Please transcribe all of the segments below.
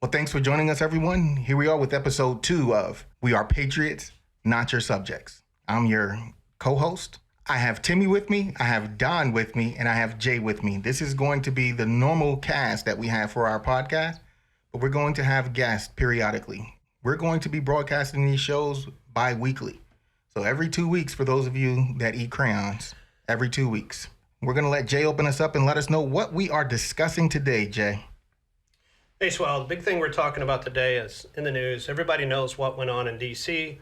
Well, thanks for joining us, everyone. Here we are with episode 2 of We Are Patriots, Not Your Subjects. I'm your co-host. I have Timmy with me, I have Don with me, and I have Jay with me. This is going to be the normal cast that we have for our podcast, but we're going to have guests periodically. We're going to be broadcasting these shows bi-weekly. So every 2 weeks, for those of you that eat crayons, every 2 weeks. We're going to let Jay open us up and let us know what we are discussing today, Jay. Hey, Swell, the big thing we're talking about today is in the news. Everybody knows what went on in D.C.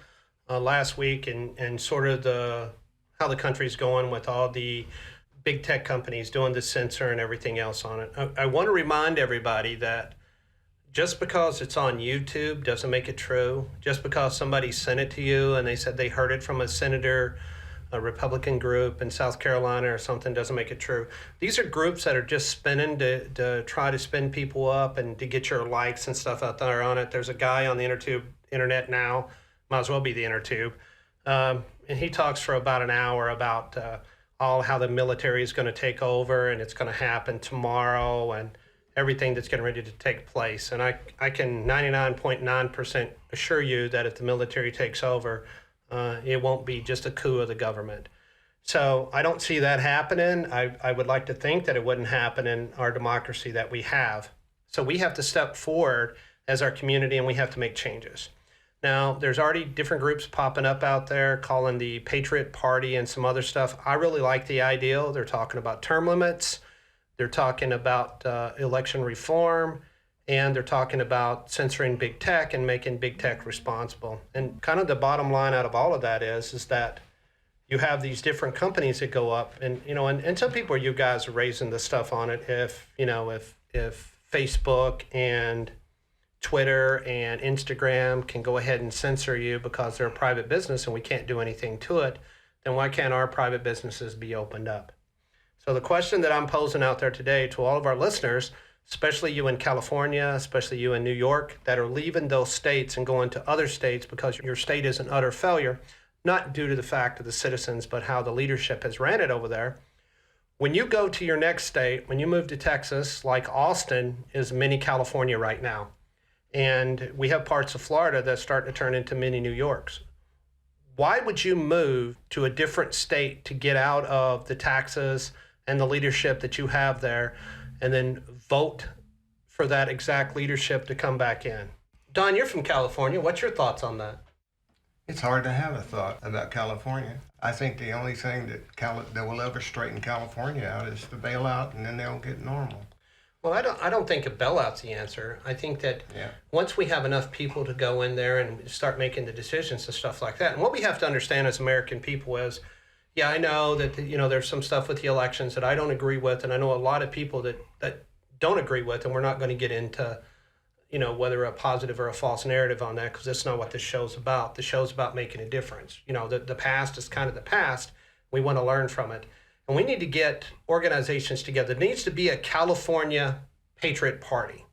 Last week and sort of how the country's going with all the big tech companies doing the censor and everything else on it. I want to remind everybody that just because it's on YouTube doesn't make it true. Just because somebody sent it to you and they said they heard it from a senator, a Republican group in South Carolina or something, doesn't make it true. These are groups that are just spinning to try to spin people up and to get your likes and stuff out there on it. There's a guy on the internet now, might as well be the intertube, and he talks for about an hour about how the military is going to take over and it's going to happen tomorrow and everything that's getting ready to take place. And I can 99.9% assure you that if the military takes over, it won't be just a coup of the government. So I don't see that happening. I would like to think that it wouldn't happen in our democracy that we have. So we have to step forward as our community and we have to make changes. Now, there's already different groups popping up out there calling the Patriot Party and some other stuff. I really like the ideal. They're talking about term limits. They're talking about election reform. And they're talking about censoring big tech and making big tech responsible. And kind of the bottom line out of all of that is that you have these different companies that go up and, and some people, you guys are raising the stuff on it. If Facebook and Twitter and Instagram can go ahead and censor you because they're a private business and we can't do anything to it, then why can't our private businesses be opened up? So the question that I'm posing out there today to all of our listeners, especially you in California, especially you in New York, that are leaving those states and going to other states because your state is an utter failure, not due to the fact of the citizens, but how the leadership has ran it over there. When you go to your next state, when you move to Texas, like Austin is mini California right now, and we have parts of Florida that start to turn into mini New Yorks. Why would you move to a different state to get out of the taxes and the leadership that you have there and then vote for that exact leadership to come back in? Don, you're from California. What's your thoughts on that? It's hard to have a thought about California. I think the only thing that will ever straighten California out is the bailout, and then they'll get normal. Well, I don't think a bailout's the answer. I think that once we have enough people to go in there and start making the decisions and stuff like that, and what we have to understand as American people is, I know that there's some stuff with the elections that I don't agree with, and I know a lot of people that don't agree with, and we're not going to get into, whether a positive or a false narrative on that, because that's not what this show's about. The show's about making a difference. The past is kind of the past. We want to learn from it. And we need to get organizations together. There needs to be a California Patriot Party.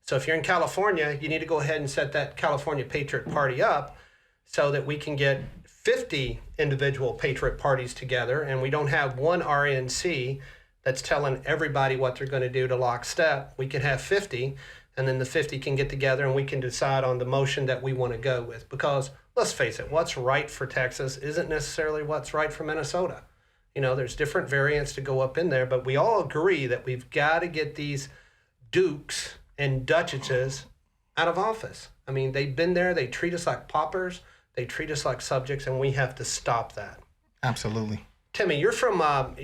So if you're in California, you need to go ahead and set that California Patriot Party up so that we can get 50 individual Patriot parties together, and we don't have one RNC that's telling everybody what they're going to do to lockstep. We can have 50, and then the 50 can get together and we can decide on the motion that we want to go with. Because let's face it, what's right for Texas isn't necessarily what's right for Minnesota. There's different variants to go up in there, but we all agree that we've got to get these dukes and duchesses out of office. I mean, they've been there. They treat us like paupers. They treat us like subjects, and we have to stop that. Absolutely. Timmy, you're from up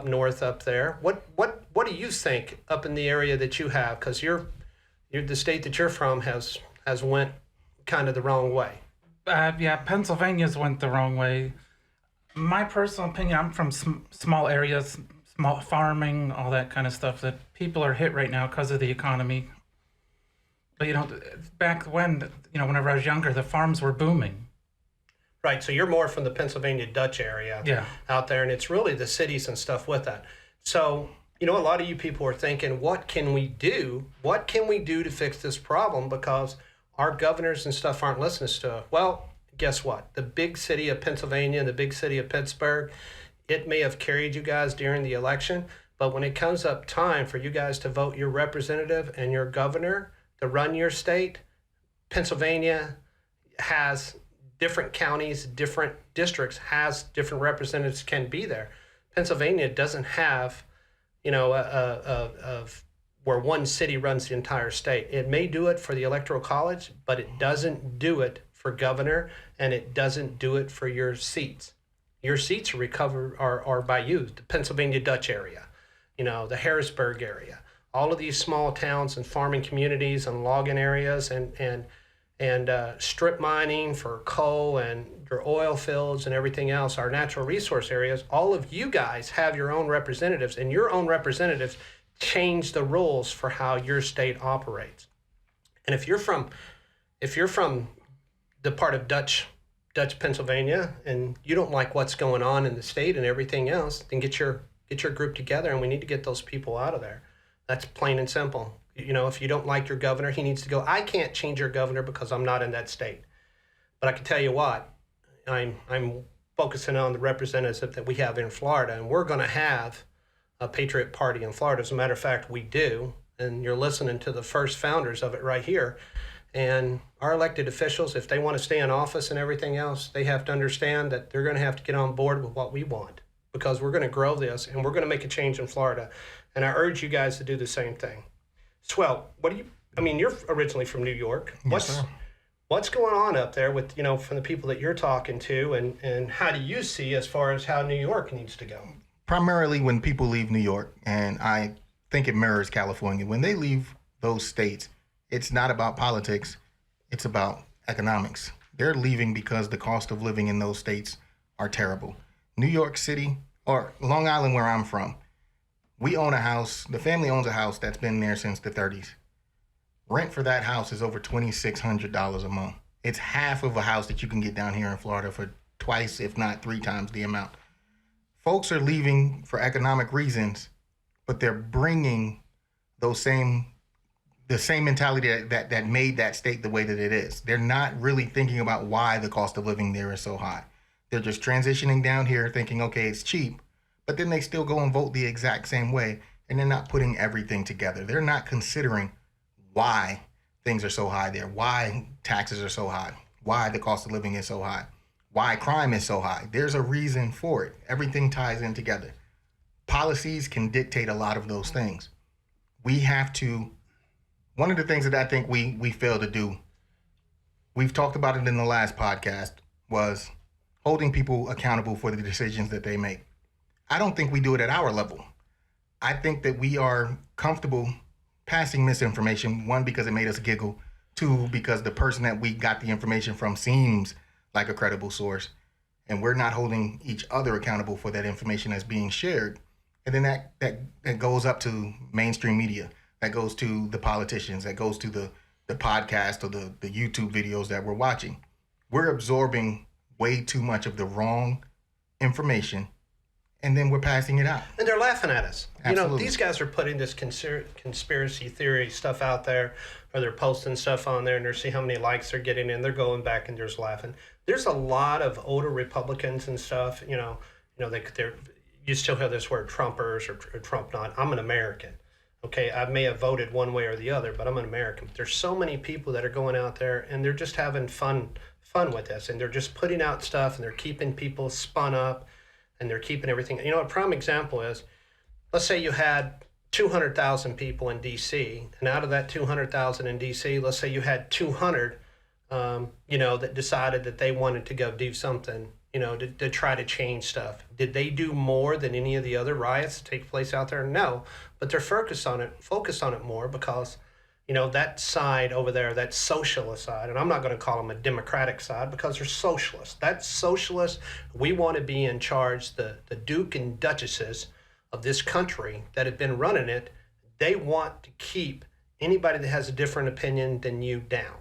north up there. What do you think up in the area that you have? Because you're the state that you're from has went kind of the wrong way. Pennsylvania's went the wrong way. My personal opinion, I'm from small areas, small farming, all that kind of stuff, that people are hit right now because of the economy. But, back when, whenever I was younger, the farms were booming. Right, so you're more from the Pennsylvania Dutch area out there, and it's really the cities and stuff with that. So, a lot of you people are thinking, what can we do? What can we do to fix this problem? Because our governors and stuff aren't listening to us. Well, guess what? The big city of Pennsylvania and the big city of Pittsburgh, it may have carried you guys during the election, but when it comes up time for you guys to vote your representative and your governor, to run your state. Pennsylvania has different counties, different districts, has different representatives can be there. Pennsylvania doesn't have, where one city runs the entire state. It may do it for the Electoral College, but it doesn't do it for governor, and it doesn't do it for your seats. Your seats are by you, the Pennsylvania Dutch area, the Harrisburg area, all of these small towns and farming communities and logging areas and strip mining for coal and your oil fields and everything else, our natural resource areas. All of you guys have your own representatives, and your own representatives change the rules for how your state operates. And if you're from the part of Dutch Pennsylvania, and you don't like what's going on in the state and everything else, then get your group together, and we need to get those people out of there. That's plain and simple. If you don't like your governor, he needs to go. I can't change your governor because I'm not in that state. But I can tell you what, I'm focusing on the representatives that we have in Florida, and we're going to have a Patriot Party in Florida. As a matter of fact, we do, and you're listening to the first founders of it right here. And our elected officials, if they want to stay in office and everything else, they have to understand that they're going to have to get on board with what we want, because we're going to grow this and we're going to make a change in Florida. And I urge you guys to do the same thing. Swell, you're originally from New York. Yes, sir. What's going on up there with, from the people that you're talking to, and how do you see as far as how New York needs to go? Primarily when people leave New York, and I think it mirrors California, when they leave those states, it's not about politics, it's about economics. They're leaving because the cost of living in those states are terrible. New York City, or Long Island where I'm from, we own a house, the family owns a house that's been there since the 30s. Rent for that house is over $2,600 a month. It's half of a house that you can get down here in Florida for twice, if not 3 times the amount. Folks are leaving for economic reasons, but they're bringing the same mentality that made that state the way that it is. They're not really thinking about why the cost of living there is so high. They're just transitioning down here thinking, okay, it's cheap, but then they still go and vote the exact same way, and they're not putting everything together. They're not considering why things are so high there, why taxes are so high, why the cost of living is so high, why crime is so high. There's a reason for it. Everything ties in together. Policies can dictate a lot of those things. We have to, one of the things that I think we fail to do, we've talked about it in the last podcast, was holding people accountable for the decisions that they make. I don't think we do it at our level. I think that we are comfortable passing misinformation, one, because it made us giggle, two, because the person that we got the information from seems like a credible source, and we're not holding each other accountable for that information that's being shared. And then that goes up to mainstream media, that goes to the politicians, that goes to the podcast or the YouTube videos that we're watching. We're absorbing way too much of the wrong information, and then we're passing it out. And they're laughing at us. Absolutely. These guys are putting this conspiracy theory stuff out there, or they're posting stuff on there, and they're seeing how many likes they're getting, and they're going back and just laughing. There's a lot of older Republicans and stuff, they're you still have this word Trumpers or Trump not. I'm an American. Okay, I may have voted one way or the other, but I'm an American. There's so many people that are going out there, and they're just having fun with this, and they're just putting out stuff, and they're keeping people spun up, and they're keeping everything. A prime example is, let's say you had 200,000 people in D.C., and out of that 200,000 in D.C., let's say you had 200, that decided that they wanted to go do something, to try to change stuff. Did they do more than any of the other riots that take place out there? No, but they're focused on it more because, that side over there, that socialist side, and I'm not going to call them a democratic side because they're socialists. That socialist, we want to be in charge. The Duke and Duchesses of this country that have been running it, they want to keep anybody that has a different opinion than you down.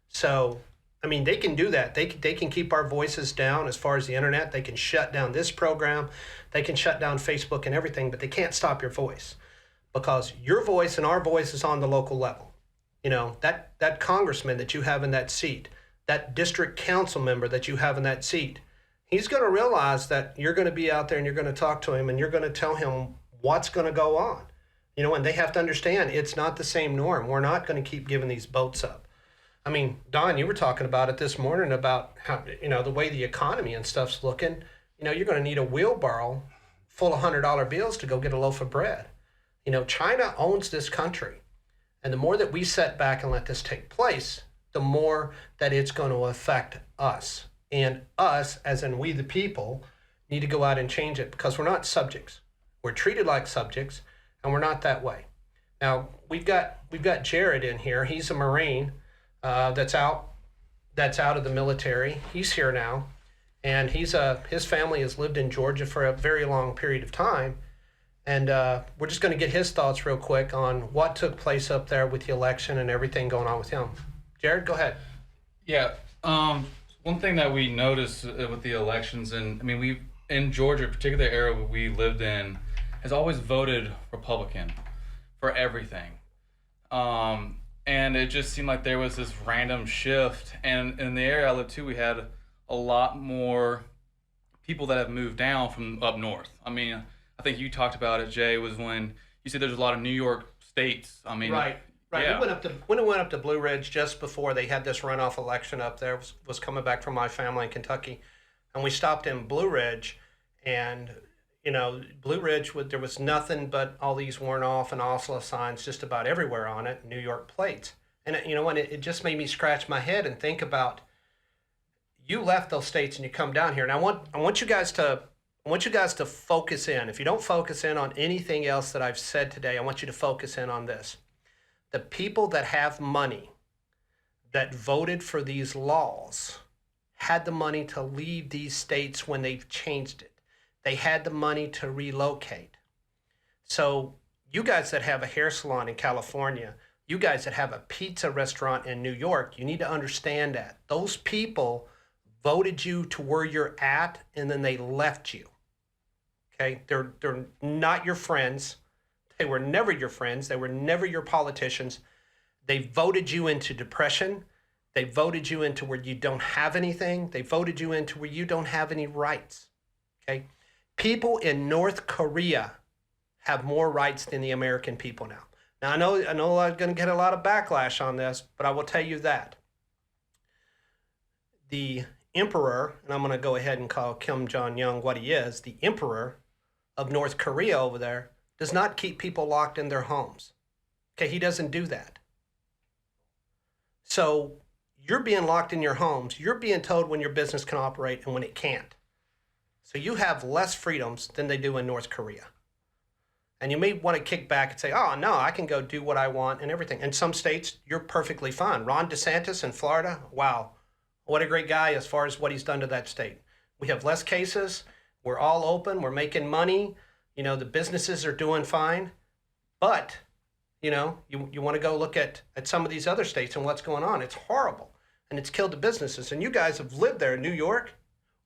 So, they can do that. They can keep our voices down as far as the internet. They can shut down this program. They can shut down Facebook and everything, but they can't stop your voice because your voice and our voice is on the local level. That congressman that you have in that seat, that district council member that you have in that seat, he's going to realize that you're going to be out there and you're going to talk to him and you're going to tell him what's going to go on. And they have to understand it's not the same norm. We're not going to keep giving these boats up. I mean, Don, you were talking about it this morning about how, the way the economy and stuff's looking. You're going to need a wheelbarrow full of $100 bills to go get a loaf of bread. China owns this country. And the more that we sit back and let this take place, the more that it's going to affect us. And us, as in we the people, need to go out and change it because we're not subjects. We're treated like subjects, and we're not that way. Now, we've got Jared in here. He's a Marine that's out of the military. He's here now, and his family has lived in Georgia for a very long period of time. And we're just going to get his thoughts real quick on what took place up there with the election and everything going on with him. Jared, go ahead. Yeah. One thing that we noticed with the elections, and I mean, we in Georgia, particular area we lived in, has always voted Republican for everything. And it just seemed like there was this random shift. And in the area I lived too, we had a lot more people that have moved down from up north. I mean, I think you talked about it, Jay, was when you said there's a lot of New York states. I mean, right. Yeah. We went up to Blue Ridge just before they had this runoff election up there. Was coming back from my family in Kentucky, and we stopped in Blue Ridge, and Blue Ridge, there was nothing but all these worn off and Oslo signs just about everywhere on it, New York plates, and it just made me scratch my head and think about you left those states and you come down here, and I want you guys to focus in. If you don't focus in on anything else that I've said today, I want you to focus in on this. The people that have money that voted for these laws had the money to leave these states when they've changed it. They had the money to relocate. So you guys that have a hair salon in California, you guys that have a pizza restaurant in New York, you need to understand that. Those people voted you to where you're at, and then they left you. Okay? They're not your friends. They were never your friends. They were never your politicians. They voted you into depression. They voted you into where you don't have anything. They voted you into where you don't have any rights. Okay? People in North Korea have more rights than the American people now. Now, I know I'm going to get a lot of backlash on this, but I will tell you that the emperor, and I'm going to go ahead and call Kim Jong-un what he is, the emperor of North Korea over there, does not keep people locked in their homes. Okay, he doesn't do that. So you're being locked in your homes. You're being told when your business can operate and when it can't. So you have less freedoms than they do in North Korea. And you may want to kick back and say, oh, no, I can go do what I want and everything. In some states, you're perfectly fine. Ron DeSantis in Florida, wow, what a great guy as far as what he's done to that state. We have less cases. We're all open. We're making money. The businesses are doing fine. But, you want to go look at some of these other states and what's going on. It's horrible. And it's killed the businesses. And you guys have lived there in New York.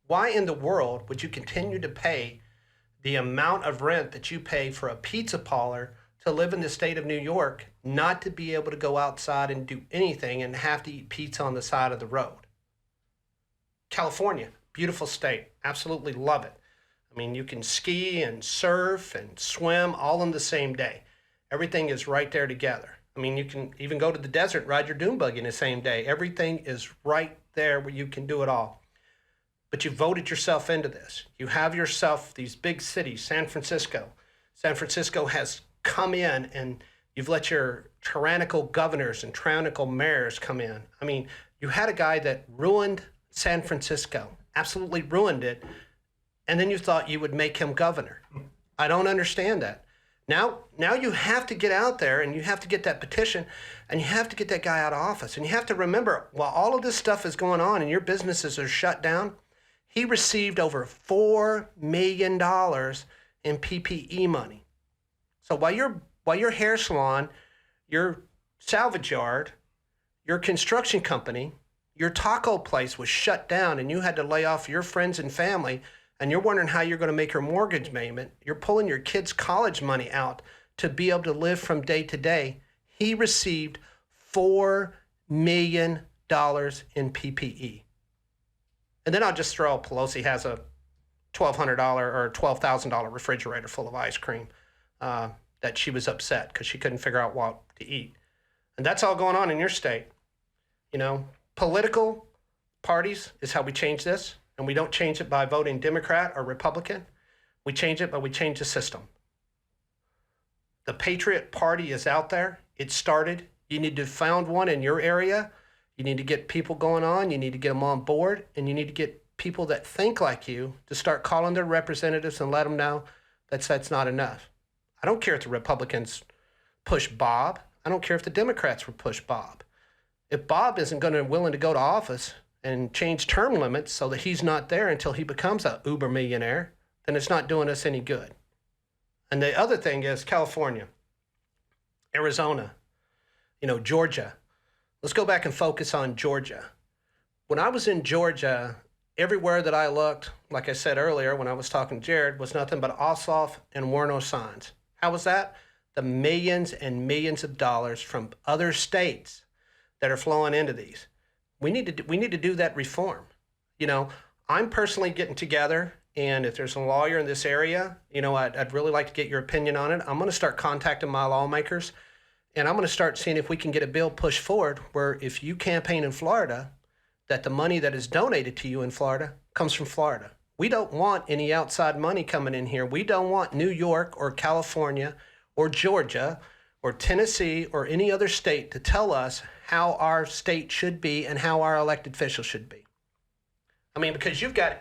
Why in the world would you continue to pay the amount of rent that you pay for a pizza parlor to live in the state of New York, not to be able to go outside and do anything and have to eat pizza on the side of the road? California, beautiful state. Absolutely love it. I mean, you can ski and surf and swim all in the same day. Everything is right there together. I mean, you can even go to the desert and ride your dune buggy in the same day. Everything is right there where you can do it all. But you voted yourself into this. You have yourself these big cities, San Francisco. San Francisco has come in, and you've let your tyrannical governors and tyrannical mayors come in. I mean, you had a guy that ruined San Francisco, absolutely ruined it, and then you thought you would make him governor. I don't understand that. Now you have to get out there and you have to get that petition and you have to get that guy out of office. And you have to remember, while all of this stuff is going on and your businesses are shut down, he received over $4 million in PPE money. So while your hair salon, your salvage yard, your construction company, your taco place was shut down and you had to lay off your friends and family, and you're wondering how you're going to make your mortgage payment, you're pulling your kids' college money out to be able to live from day to day, he received $4 million in PPE. And then I'll just throw Pelosi has a $1,200 or $12,000 refrigerator full of ice cream. that she was upset because she couldn't figure out what to eat. And that's all going on in your state. You know, political parties is how we change this. And we don't change it by voting Democrat or Republican. We change it, but we change the system. The Patriot Party is out there. It started. You need to found one in your area. You need to get people going on. You need to get them on board. And you need to get people that think like you to start calling their representatives and let them know that's not enough. I don't care if the Republicans push Bob. I don't care if the Democrats would push Bob. If Bob isn't willing to go to office and change term limits so that he's not there until he becomes a uber millionaire, then it's not doing us any good. And the other thing is California, Arizona, Georgia. Let's go back and focus on Georgia. When I was in Georgia, everywhere that I looked, like I said earlier when I was talking to Jared, was nothing but Ossoff and Warno signs. How was that? The millions and millions of dollars from other states that are flowing into these. We need to do that reform. I'm personally getting together, and if there's a lawyer in this area, I'd really like to get your opinion on it. I'm going to start contacting my lawmakers, and I'm going to start seeing if we can get a bill pushed forward where if you campaign in Florida, that the money that is donated to you in Florida comes from Florida. We don't want any outside money coming in here. We don't want New York or California or Georgia or Tennessee or any other state to tell us how our state should be and how our elected officials should be. I mean, because you've got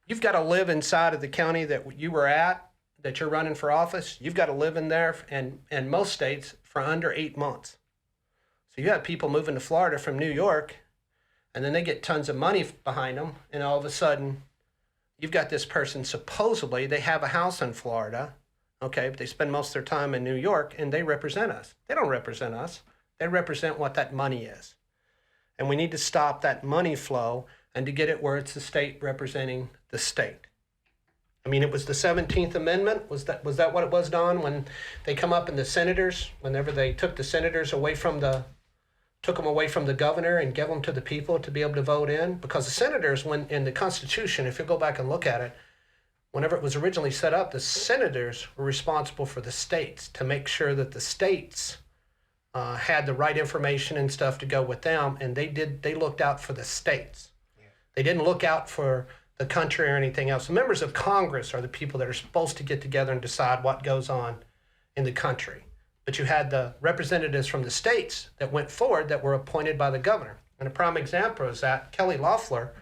to live inside of the county that you were at, that you're running for office. You've got to live in there, and most states, for under 8 months. So you have people moving to Florida from New York, and then they get tons of money behind them, and all of a sudden, you've got this person, supposedly, they have a house in Florida, okay, but they spend most of their time in New York, and they represent us. They don't represent us. They represent what that money is. And we need to stop that money flow and to get it where it's the state representing the state. I mean, it was the 17th Amendment. Was that what it was, Don, when they come up and the senators, whenever they took the senators took them away from the governor and gave them to the people to be able to vote in? Because the senators, when in the Constitution, if you go back and look at it, whenever it was originally set up, the senators were responsible for the states to make sure that the states had the right information and stuff to go with them, and they looked out for the states. Yeah. They didn't look out for the country or anything else. The members of Congress are the people that are supposed to get together and decide what goes on in the country. But you had the representatives from the states that went forward that were appointed by the governor. And a prime example is that Kelly Loeffler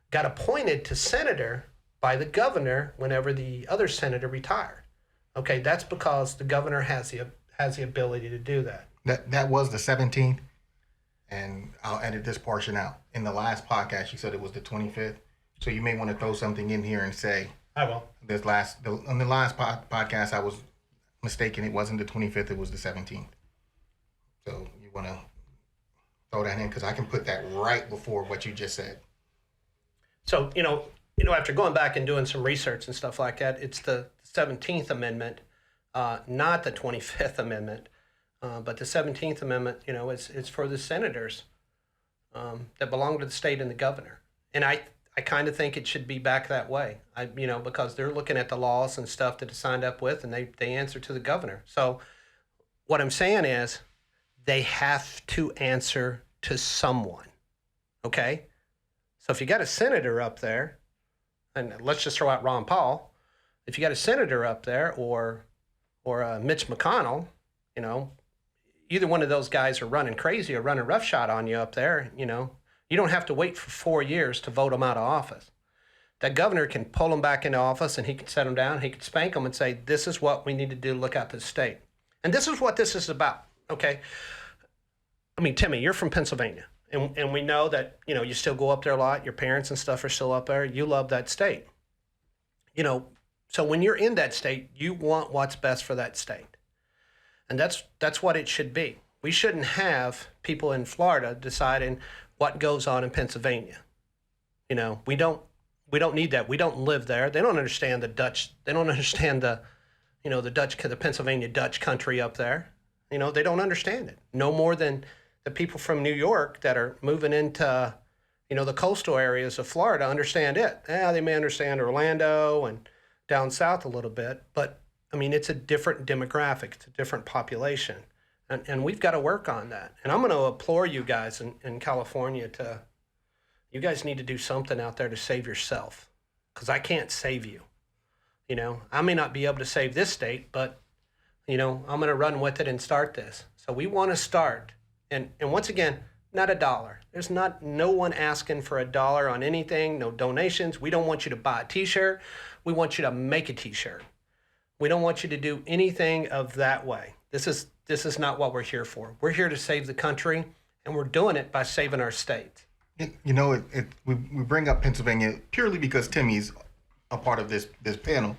got appointed to senator by the governor whenever the other senator retired. Okay, that's because the governor has the ability to do that. That was the 17th, and I'll edit this portion out. In the last podcast, you said it was the 25th, so you may want to throw something in here and say. I will. On the last podcast, I was mistaken. It wasn't the 25th; it was the 17th. So you want to throw that in because I can put that right before what you just said. So after going back and doing some research and stuff like that, it's the 17th Amendment, not the 25th Amendment. But the 17th Amendment, it's for the senators that belong to the state and the governor. And I kind of think it should be back that way, because they're looking at the laws and stuff that it's signed up with, and they answer to the governor. So what I'm saying is they have to answer to someone, okay? So if you got a senator up there, and let's just throw out Ron Paul, if you got a senator up there or Mitch McConnell, either one of those guys are running crazy or running roughshod on you up there, you don't have to wait for 4 years to vote them out of office. That governor can pull them back into office, and he can set them down. He can spank them and say, this is what we need to do to look out the state. And this is what this is about, okay? I mean, Timmy, you're from Pennsylvania, and we know that, you still go up there a lot. Your parents and stuff are still up there. You love that state. So when you're in that state, you want what's best for that state. And that's what it should be. We shouldn't have people in Florida deciding what goes on in Pennsylvania. We don't need that. We don't live there. They don't understand the Dutch. They don't understand the Pennsylvania Dutch country up there. They don't understand it. No more than the people from New York that are moving into, the coastal areas of Florida understand it. Yeah, they may understand Orlando and down south a little bit, but I mean, it's a different demographic, it's a different population. And we've got to work on that. And I'm going to implore you guys in California you guys need to do something out there to save yourself, because I can't save you. You know, I may not be able to save this state, but, you know, I'm going to run with it and start this. So we want to start. And once again, not $1. There's no one asking for $1 on anything, no donations. We don't want you to buy a t-shirt. We want you to make a t-shirt. We don't want you to do anything of that way. This is not what we're here for. We're here to save the country, and we're doing it by saving our state. You know, we bring up Pennsylvania purely because Timmy's a part of this panel.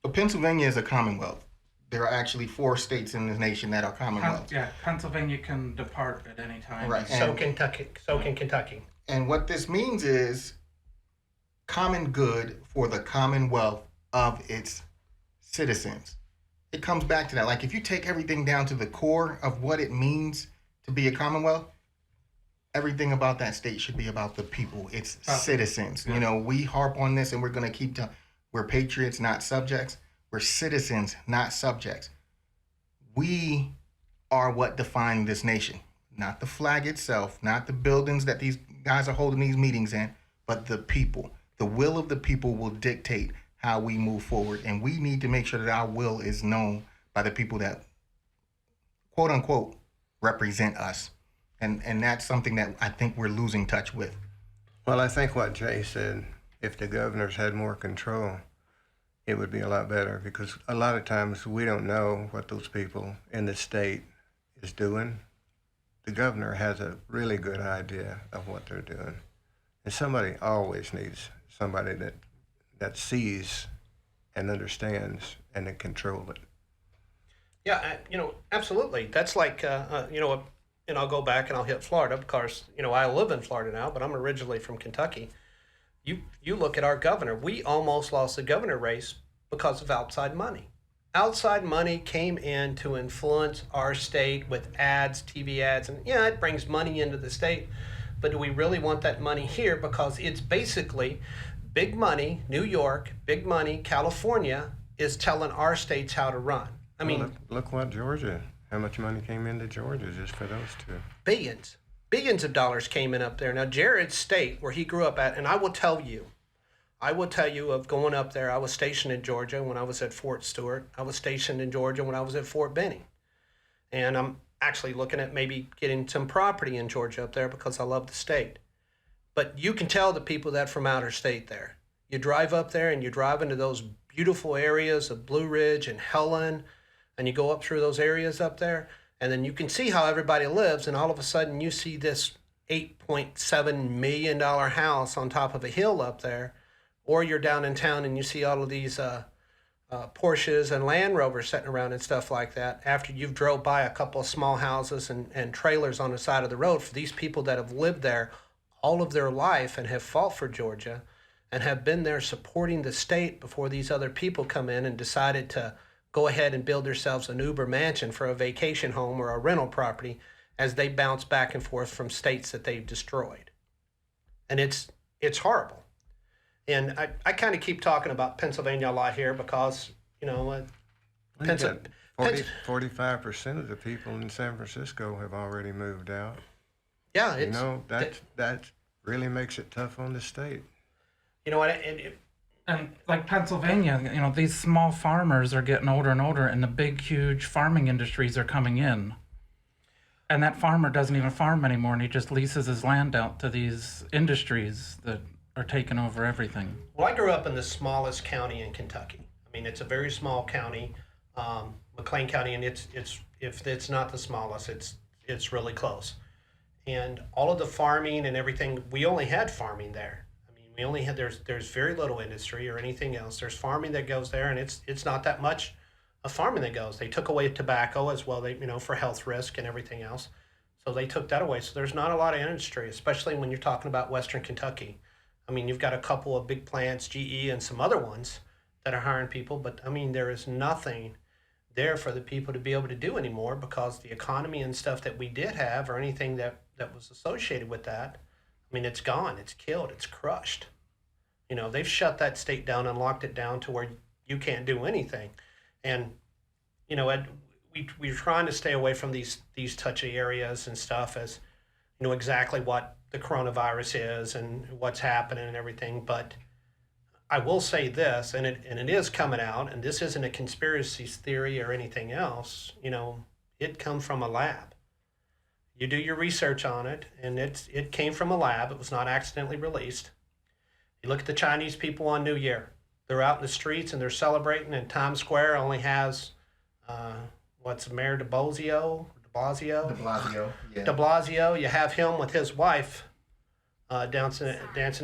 But Pennsylvania is a commonwealth. There are actually 4 states in this nation that are commonwealths. Yeah, Pennsylvania can depart at any time. Right. So can Kentucky. And what this means is common good for the commonwealth of its citizens. It comes back to that. Like, if you take everything down to the core of what it means to be a commonwealth, everything about that state should be about the people, its citizens. Yeah. You know, we harp on this and we're going to keep we're patriots, not subjects. We're citizens, not subjects. We are what define this nation, not the flag itself, not the buildings that these guys are holding these meetings in, but the people. The will of the people will dictate how we move forward. And we need to make sure that our will is known by the people that, quote unquote, represent us. And that's something that I think we're losing touch with. Well, I think what Jay said, if the governors had more control, it would be a lot better, because a lot of times we don't know what those people in the state is doing. The governor has a really good idea of what they're doing. And somebody always needs somebody that sees and understands and can control it. Yeah, you know, absolutely. That's like, you know, and I'll go back and I'll hit Florida because, you know, I live in Florida now, but I'm originally from Kentucky. You look at our governor. We almost lost the governor race because of outside money. Outside money came in to influence our state with ads, TV ads, and yeah, it brings money into the state. But do we really want that money here? Because it's basically big money, New York, big money, California is telling our states how to run. I mean, well, look what Georgia, how much money came into Georgia just for those two. Billions of dollars came in up there. Now, Jared's state, where he grew up at, and I will tell you of going up there. I was stationed in Georgia when I was at Fort Stewart. I was stationed in Georgia when I was at Fort Benning. And I'm actually looking at maybe getting some property in Georgia up there because I love the state. But you can tell the people that from outer state there. You drive up there and you drive into those beautiful areas of Blue Ridge and Helen, and you go up through those areas up there, and then you can see how everybody lives, and all of a sudden you see this $8.7 million house on top of a hill up there, or you're down in town and you see all of these Porsches and Land Rovers sitting around and stuff like that after you've drove by a couple of small houses and trailers on the side of the road. For these people that have lived there all of their life and have fought for Georgia and have been there supporting the state before these other people come in and decided to go ahead and build themselves an Uber mansion for a vacation home or a rental property as they bounce back and forth from states that they've destroyed. And it's horrible. And I kind of keep talking about Pennsylvania a lot here because, you know, 45% of the people in San Francisco have already moved out. Yeah, you know, that really makes it tough on the state. You know what? And like Pennsylvania, you know, these small farmers are getting older and older, and the big, huge farming industries are coming in. And that farmer doesn't even farm anymore, and he just leases his land out to these industries that are taking over everything. Well, I grew up in the smallest county in Kentucky. I mean, it's a very small county, McLean County, and it's if it's not the smallest, it's really close. And all of the farming and everything, we only had farming there. I mean, we only had there's very little industry or anything else. There's farming that goes there, and it's not that much of farming that goes. They took away tobacco as well. They for health risk and everything else, so they took that away. So there's not a lot of industry, especially when you're talking about Western Kentucky. I mean, you've got a couple of big plants, GE and some other ones that are hiring people, but I mean, there is nothing there for the people to be able to do anymore because the economy and stuff that we did have or anything that was associated with that, I mean, it's gone, it's killed, it's crushed. You know, they've shut that state down and locked it down to where you can't do anything. And, you know, we're trying to stay away from these touchy areas and stuff, as, you know, exactly what the coronavirus is and what's happening and everything. But I will say this, and it is coming out, and this isn't a conspiracy theory or anything else. You know, it come from a lab. You do your research on it, and it came from a lab. It was not accidentally released. You look at the Chinese people on New Year. They're out in the streets and they're celebrating, and Times Square only has, what's Mayor de Blasio? De Blasio. Yeah. De Blasio. You have him with his wife dancing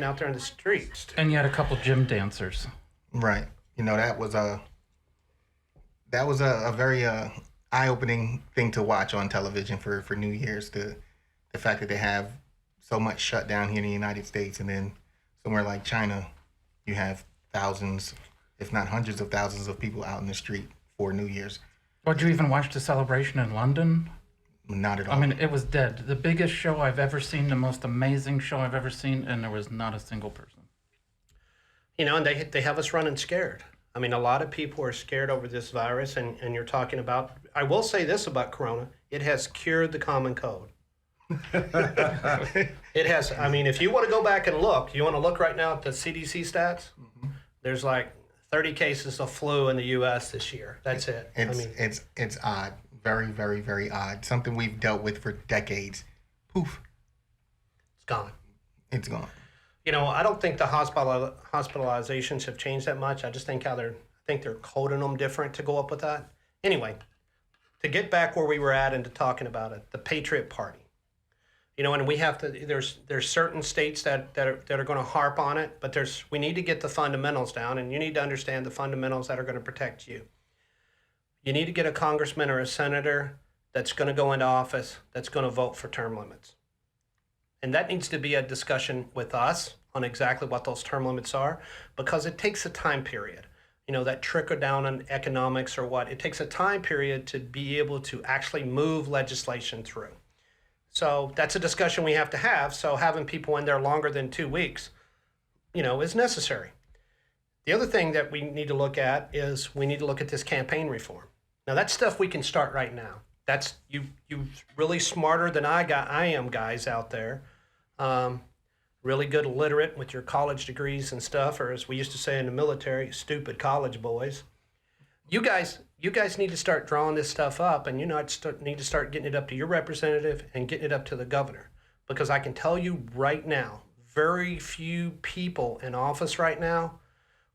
out there in the streets. And you had a couple gym dancers. Right. You know, that was a very eye-opening thing to watch on television for New Year's. The fact that they have so much shut down here in the United States, and then somewhere like China, you have thousands, if not hundreds of thousands of people out in the street for New Year's. Did you even watch the celebration in London? Not at all. I mean, it was dead. The biggest show I've ever seen, the most amazing show I've ever seen, and there was not a single person. You know, and they have us running scared. I mean, a lot of people are scared over this virus, and you're talking about, I will say this about Corona, it has cured the common cold. It has. I mean, if you want to go back and look, you want to look right now at the CDC stats, there's like 30 cases of flu in the U.S. this year. That's it. It's odd. Very, very, very odd. Something we've dealt with for decades. Poof. It's gone. It's gone. You know, I don't think the hospitalizations have changed that much. I just think I think they're coding them different to go up with that. Anyway, to get back where we were at and to talking about it, the Patriot Party. You know, and we have to. There's certain states that are going to harp on it, but we need to get the fundamentals down, and you need to understand the fundamentals that are going to protect you. You need to get a congressman or a senator that's going to go into office that's going to vote for term limits. And that needs to be a discussion with us on exactly what those term limits are, because it takes a time period. You know, that trickle down on economics or what, it takes a time period to be able to actually move legislation through. So that's a discussion we have to have. So having people in there longer than 2 weeks, you know, is necessary. The other thing that we need to look at is we need to look at this campaign reform. Now, that's stuff we can start right now. That's you really smarter than I am, guys out there. Really good literate with your college degrees and stuff, or as we used to say in the military, stupid college boys. You guys need to start drawing this stuff up, and you need to start getting it up to your representative and getting it up to the governor. Because I can tell you right now, very few people in office right now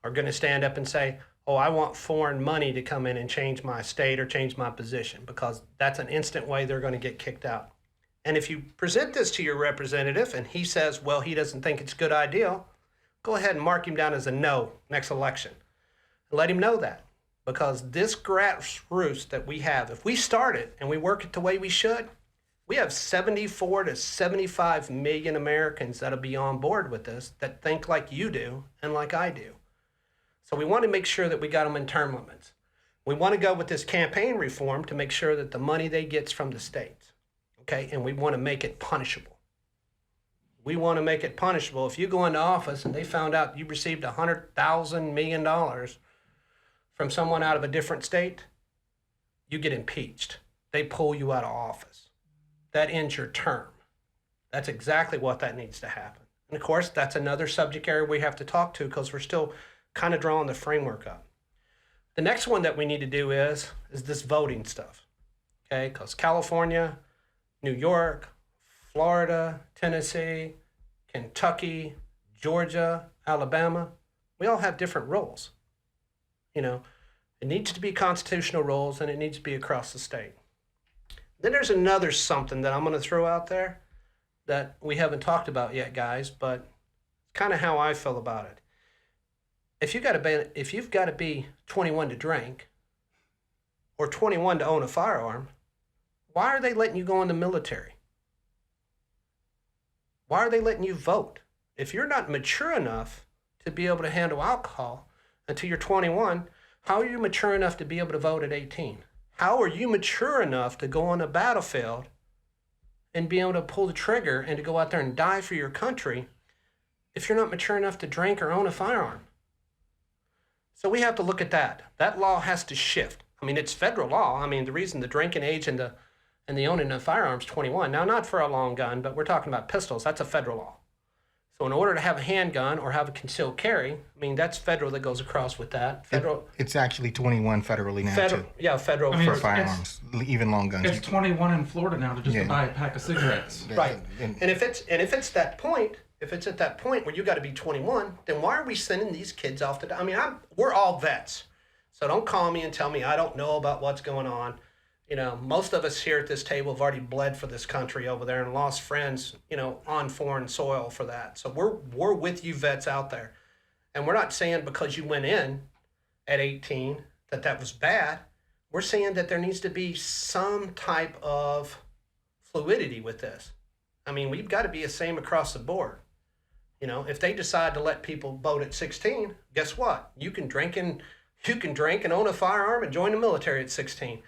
are going to stand up and say, oh, I want foreign money to come in and change my state or change my position, because that's an instant way they're going to get kicked out. And if you present this to your representative and he says, well, he doesn't think it's a good idea, go ahead and mark him down as a no next election. And let him know that. Because this grassroots that we have, if we start it and we work it the way we should, we have 74 to 75 million Americans that'll be on board with this that think like you do and like I do. So we want to make sure that we got them in term limits. We want to go with this campaign reform to make sure that the money they get's from the states. Okay, and we want to make it punishable. We want to make it punishable. If you go into office and they found out you received $100,000 million from someone out of a different state, you get impeached. They pull you out of office. That ends your term. That's exactly what that needs to happen. And of course, that's another subject area we have to talk to, because we're still kind of drawing the framework up. The next one that we need to do is this voting stuff. Okay, because California, New York, Florida, Tennessee, Kentucky, Georgia, Alabama, we all have different rules. You know, it needs to be constitutional rules, and it needs to be across the state. Then there's another something that I'm going to throw out there that we haven't talked about yet, guys, but it's kind of how I feel about it. If you've got to be 21 to drink or 21 to own a firearm, why are they letting you go in the military? Why are they letting you vote? If you're not mature enough to be able to handle alcohol until you're 21, how are you mature enough to be able to vote at 18? How are you mature enough to go on a battlefield and be able to pull the trigger and to go out there and die for your country if you're not mature enough to drink or own a firearm? So we have to look at that. That law has to shift. I mean, it's federal law. I mean, the reason the drinking age and the owning of firearms 21. Now, not for a long gun, but we're talking about pistols. That's a federal law. So in order to have a handgun or have a concealed carry, I mean, that's federal that goes across with that. Federal. It's actually 21 federally now Federal, too. yeah, federal. I mean, For for, firearms, even long guns. It's 21 in Florida now to just Yeah. to buy a pack of cigarettes. right. And- And if it's that point, if it's at that point where you got to be 21, then why are we sending these kids off to? I mean, we're all vets, so don't call me and tell me I don't know about what's going on. You know, most of us here at this table have already bled for this country over there and lost friends, you know, on foreign soil for that. So we're with you vets out there, and we're not saying because you went in at 18 that was bad. We're saying that there needs to be some type of fluidity with this. I mean, we've got to be the same across the board. You know, if they decide to let people vote at 16, guess what? You can drink and own a firearm and join the military at 16.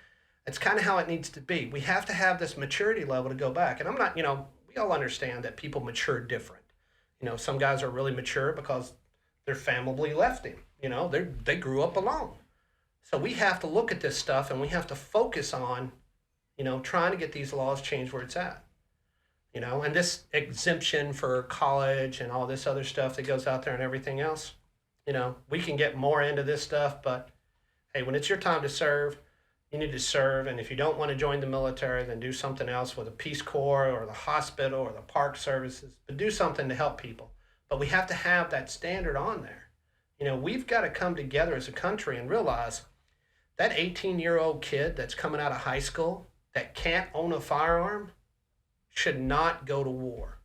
It's kind of how it needs to be. We have to have this maturity level to go back. And I'm not, you know, we all understand that people mature different. You know, some guys are really mature because their family left him. You know, they grew up alone. So we have to look at this stuff and we have to focus on, you know, trying to get these laws changed where it's at. You know, and this exemption for college and all this other stuff that goes out there and everything else, you know, we can get more into this stuff, but hey, when it's your time to serve, you need to serve. And if you don't want to join the military, then do something else with the Peace Corps or the hospital or the park services, but do something to help people. But we have to have that standard on there. You know, we've got to come together as a country and realize that 18-year-old kid that's coming out of high school that can't own a firearm should not go to war.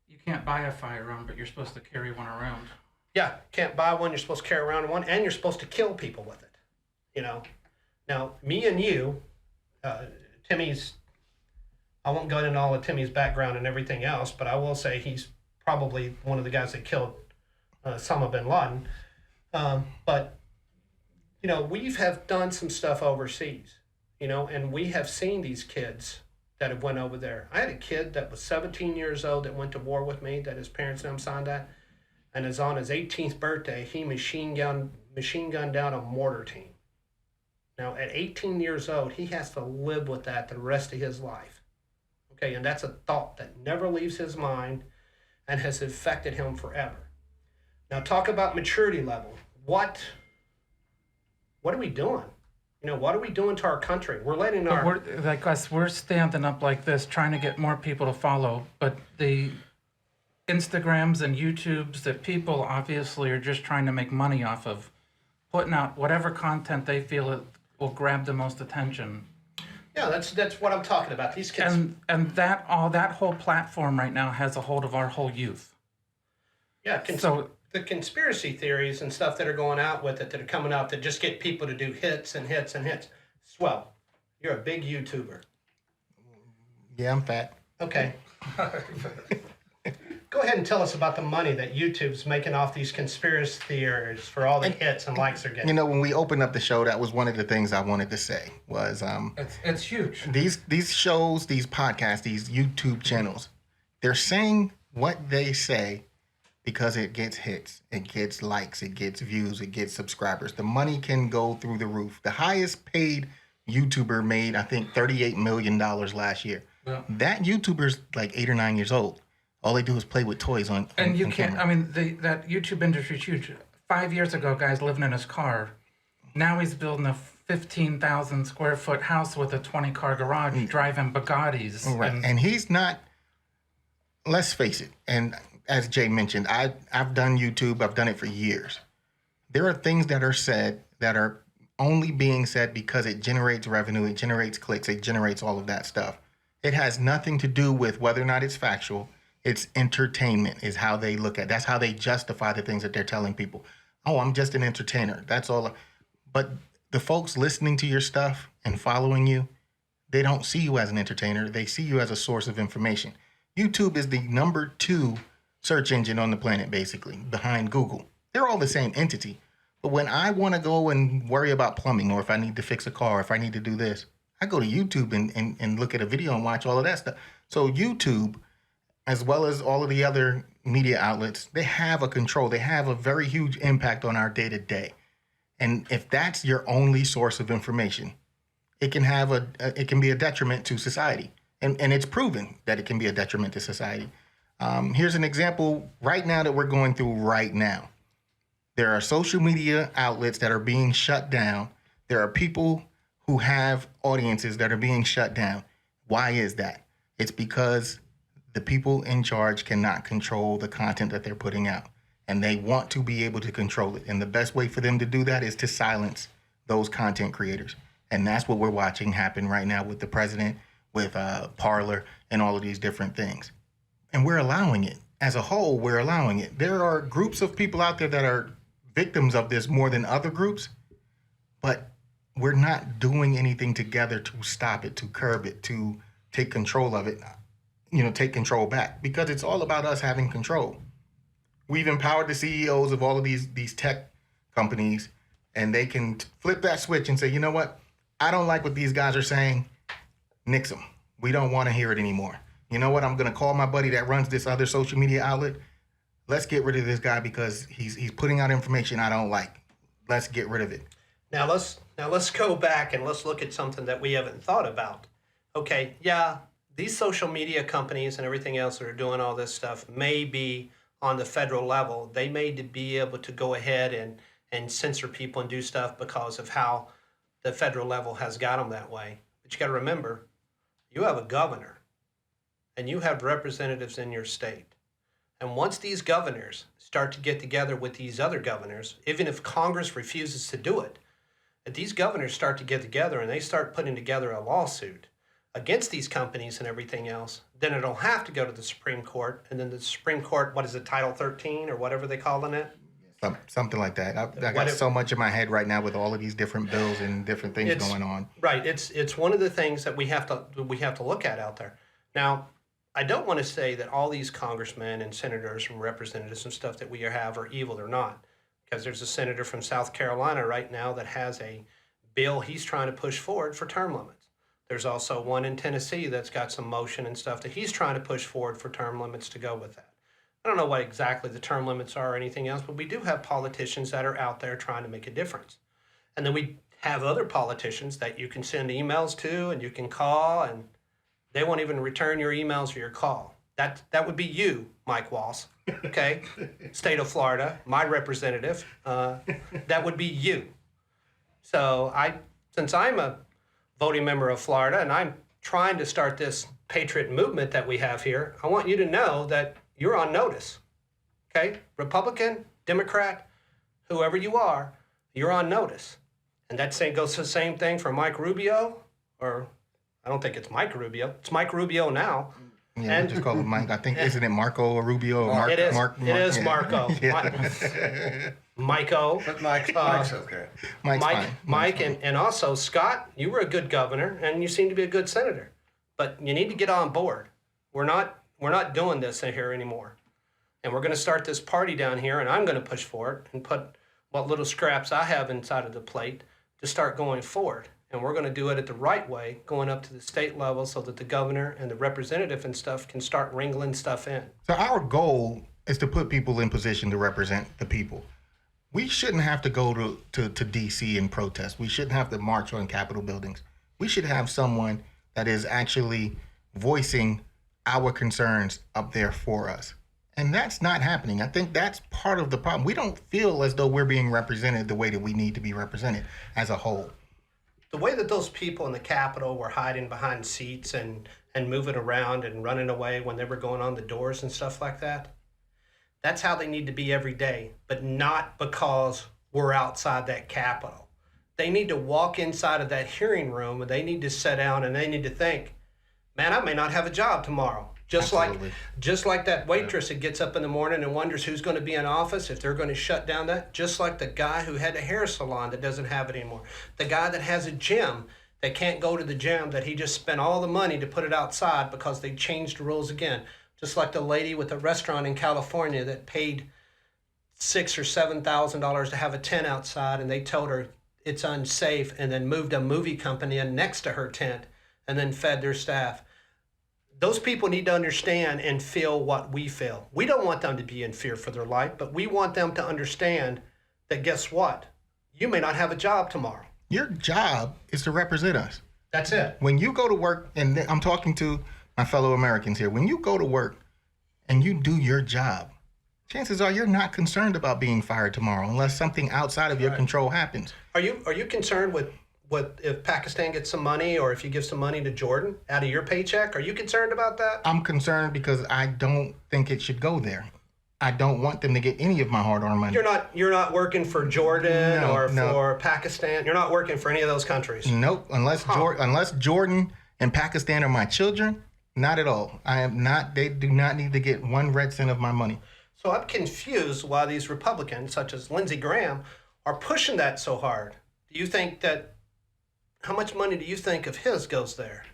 You can't buy a firearm, but you're supposed to carry one around. Yeah, can't buy one. You're supposed to carry around one, and you're supposed to kill people with it. You know, now me and you, Timmy's. I won't go into all of Timmy's background and everything else, but I will say he's probably one of the guys that killed Osama bin Laden. But you know, we have done some stuff overseas. You know, and we have seen these kids that have went over there. I had a kid that was 17 years old that went to war with me, that his parents and him signed that, and is on his 18th birthday, he machine gunned down a mortar team. Now, at 18 years old, he has to live with that the rest of his life. Okay, and that's a thought that never leaves his mind and has affected him forever. Now, talk about maturity level. What are we doing? You know, what are we doing to our country? We're letting But our... we're standing up like this, trying to get more people to follow. But the Instagrams and YouTubes that people obviously are just trying to make money off of, putting out whatever content they feel it will grab the most attention. Yeah, that's what I'm talking about. These kids... And that whole platform right now has a hold of our whole youth. Yeah, So the conspiracy theories and stuff that are going out with it, that are coming out, that just get people to do hits and hits and hits. Swell. You're a big YouTuber. Yeah, I'm fat. Okay. Go ahead and tell us about the money that YouTube's making off these conspiracy theories for all the hits and likes they're getting. You know, when we opened up the show, that was one of the things I wanted to say was it's huge. these shows, these podcasts, these YouTube channels, they're saying what they say because it gets hits, it gets likes, it gets views, it gets subscribers. The money can go through the roof. The highest paid YouTuber made, I think, $38 million last year. Yeah. That YouTuber's like 8 or 9 years old. All they do is play with toys on And you on can't, camera. I mean, that YouTube industry is huge. 5 years ago, guy's living in his car. Now he's building a 15,000 square foot house with a 20-car garage, driving Bugattis. Right. And he's not, let's face it, and as Jay mentioned, I've done YouTube, I've done it for years. There are things that are said that are only being said because it generates revenue, it generates clicks, it generates all of that stuff. It has nothing to do with whether or not it's factual. It's entertainment is how they look at. That's how they justify the things that they're telling people. Oh, I'm just an entertainer. That's all. But the folks listening to your stuff and following you, they don't see you as an entertainer. They see you as a source of information. YouTube is the number 2 search engine on the planet, basically, behind Google. They're all the same entity. But when I want to go and worry about plumbing, or if I need to fix a car, if I need to do this, I go to YouTube and look at a video and watch all of that stuff. So YouTube, as well as all of the other media outlets, they have a control. They have a very huge impact on our day-to-day. And if that's your only source of information, it can have it can be a detriment to society. And it's proven that it can be a detriment to society. Here's an example right now that we're going through right now. There are social media outlets that are being shut down. There are people who have audiences that are being shut down. Why is that? It's because the people in charge cannot control the content that they're putting out, and they want to be able to control it. And the best way for them to do that is to silence those content creators. And that's what we're watching happen right now with the president, with Parler, and all of these different things. And we're allowing it. As a whole, we're allowing it. There are groups of people out there that are victims of this more than other groups, but we're not doing anything together to stop it, to curb it, to take control of it, take control back, because it's all about us having control. We've empowered the CEOs of all of these tech companies, and they can flip that switch and say, you know what? I don't like what these guys are saying. Nix them. We don't want to hear it anymore. You know what? I'm going to call my buddy that runs this other social media outlet. Let's get rid of this guy because he's putting out information I don't like. Let's get rid of it. Now let's go back and let's look at something that we haven't thought about. Okay, yeah, these social media companies and everything else that are doing all this stuff may be on the federal level. They may be able to go ahead and censor people and do stuff because of how the federal level has got them that way. But you got to remember, you have a governor and you have representatives in your state. And once these governors start to get together with these other governors, even if Congress refuses to do it, if these governors start to get together and they start putting together a lawsuit against these companies and everything else, then it'll have to go to the Supreme Court. And then the Supreme Court, what is it, Title 13 or whatever they calling it? Something like that. I got so much in my head right now with all of these different bills and different things going on. Right. It's one of the things that we have to look at out there. Now, I don't want to say that all these congressmen and senators and representatives and stuff that we have are evil or not, because there's a senator from South Carolina right now that has a bill he's trying to push forward for term limits. There's also one in Tennessee that's got some motion and stuff that he's trying to push forward for term limits to go with that. I don't know what exactly the term limits are or anything else, but we do have politicians that are out there trying to make a difference. And then we have other politicians that you can send emails to and you can call, and they won't even return your emails or your call. That would be you, Mike Walls, okay? State of Florida, my representative. That would be you. So since I'm a voting member of Florida and I'm trying to start this patriot movement that we have here, I want you to know that you're on notice, okay? Republican, Democrat, whoever you are, you're on notice. And that goes to the same thing for Mike Rubio, or I don't think it's Mike Rubio. It's Mike Rubio now. Yeah, and just call him Mike. I think, isn't it Marco or Rubio? Or Mark, it is. Mark, it is yeah. Marco. Yeah. Mike-O. But Mike's okay. Mike's fine. Mike, and also Scott, you were a good governor and you seem to be a good senator. But you need to get on board. We're not doing this in here anymore. And we're going to start this party down here, and I'm going to push for it and put what little scraps I have inside of the plate to start going forward. And we're going to do it at the right way, going up to the state level so that the governor and the representative and stuff can start wrangling stuff in. So our goal is to put people in position to represent the people. We shouldn't have to go to D.C. and protest. We shouldn't have to march on Capitol buildings. We should have someone that is actually voicing our concerns up there for us. And that's not happening. I think that's part of the problem. We don't feel as though we're being represented the way that we need to be represented as a whole. The way that those people in the Capitol were hiding behind seats and moving around and running away when they were going on the doors and stuff like that, that's how they need to be every day, but not because we're outside that Capitol. They need to walk inside of that hearing room and they need to sit down and they need to think, man, I may not have a job tomorrow. Just like that waitress that gets up in the morning and wonders who's going to be in office, if they're going to shut down that. Just like the guy who had a hair salon that doesn't have it anymore. The guy that has a gym that can't go to the gym, that he just spent all the money to put it outside because they changed the rules again. Just like the lady with a restaurant in California that paid $6,000 or $7,000 to have a tent outside, and they told her it's unsafe, and then moved a movie company in next to her tent and then fed their staff. Those people need to understand and feel what we feel. We don't want them to be in fear for their life, but we want them to understand that guess what? you may not have a job tomorrow. Your job is to represent us. That's it. When you go to work, and I'm talking to my fellow Americans here, when you go to work and you do your job, chances are you're not concerned about being fired tomorrow unless something outside of your control happens. Are you concerned with what if Pakistan gets some money, or if you give some money to Jordan out of your paycheck? Are you concerned about that? I'm concerned because I don't think it should go there. I don't want them to get any of my hard-earned money. You're not working for Jordan No. for Pakistan. You're not working for any of those countries. Nope. Unless Jordan and Pakistan are my children, not at all. I am not. They do not need to get 1 red cent of my money. So I'm confused why these Republicans, such as Lindsey Graham, are pushing that so hard. Do you think that? How much money do you think of his goes there?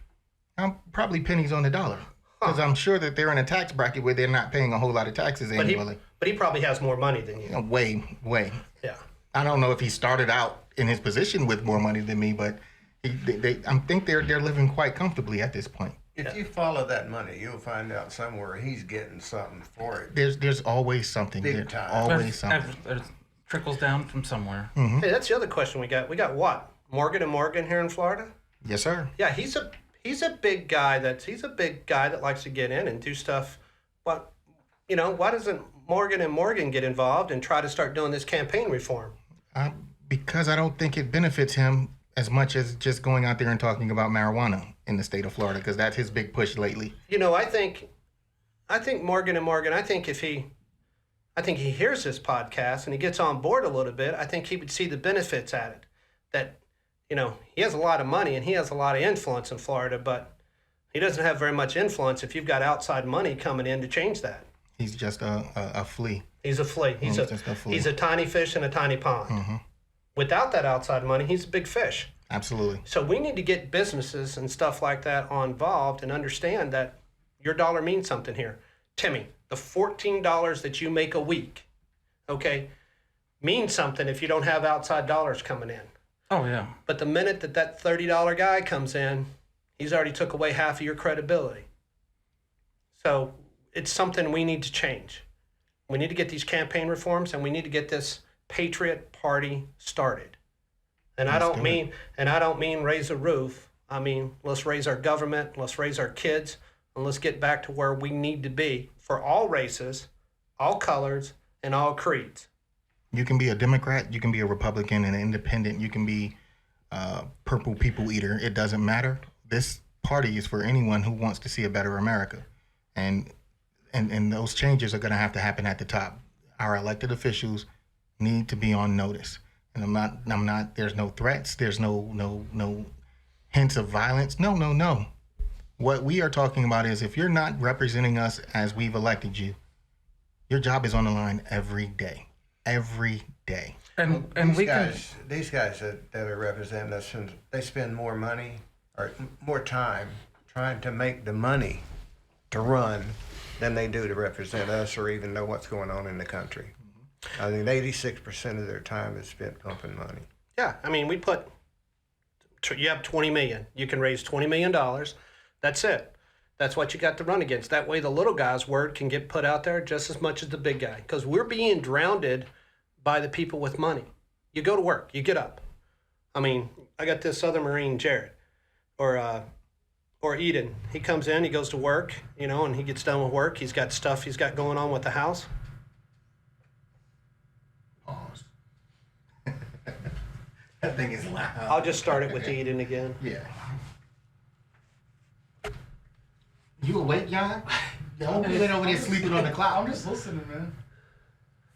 I'm probably pennies on the dollar because I'm sure that they're in a tax bracket where they're not paying a whole lot of taxes annually. But he probably has more money than you. Way. Yeah. I don't know if he started out in his position with more money than me, but I think they're living quite comfortably at this point. If you follow that money, you'll find out somewhere he's getting something for it. There's always something. Big There's time. always something. It trickles down from somewhere. Hmm. Hey, that's the other question we got. We got what? Morgan & Morgan here in Florida? Yes, sir. Yeah, he's a big guy that likes to get in and do stuff. But why doesn't Morgan & Morgan get involved and try to start doing this campaign reform? Because I don't think it benefits him as much as just going out there and talking about marijuana in the state of Florida, because that's his big push lately. I think Morgan & Morgan, I think he hears this podcast and he gets on board a little bit, I think he would see the benefits at it. That, he has a lot of money and he has a lot of influence in Florida, but he doesn't have very much influence if you've got outside money coming in to change that. He's just a flea. He's a flea. He's just a flea. He's a tiny fish in a tiny pond. Mm-hmm. Without that outside money, he's a big fish. Absolutely. So we need to get businesses and stuff like that involved and understand that your dollar means something here. Timmy, the $14 that you make a week, okay, means something if you don't have outside dollars coming in. Oh, yeah. But the minute that $30 guy comes in, he's already took away half of your credibility. So it's something we need to change. We need to get these campaign reforms, and we need to get this Patriot Party started. And I don't mean raise a roof. I mean, let's raise our government, let's raise our kids, and let's get back to where we need to be for all races, all colors, and all creeds. You can be a Democrat, you can be a Republican, an independent, you can be purple people eater. It doesn't matter. This party is for anyone who wants to see a better America. And those changes are going to have to happen at the top. Our elected officials need to be on notice. And I'm not, there's no threats. There's no hints of violence. No. What we are talking about is if you're not representing us as we've elected you, your job is on the line every day. Every day. And These guys that are representing us, they spend more money or more time trying to make the money to run than they do to represent us or even know what's going on in the country. I think 86% of their time is spent pumping money. Yeah, I mean, you have $20 million. You can raise $20 million. That's it. That's what you got to run against. That way the little guy's word can get put out there just as much as the big guy. Because we're being drowned by the people with money. You go to work. You get up. I mean, I got this other Marine, Jared, or Eden. He comes in, he goes to work, and he gets done with work. He's got stuff he's got going on with the house. Pause. That thing is loud. I'll just start it with Eden again. Yeah. You awake, Jan? Don't be over there sleeping on the cloud. I'm just listening, man.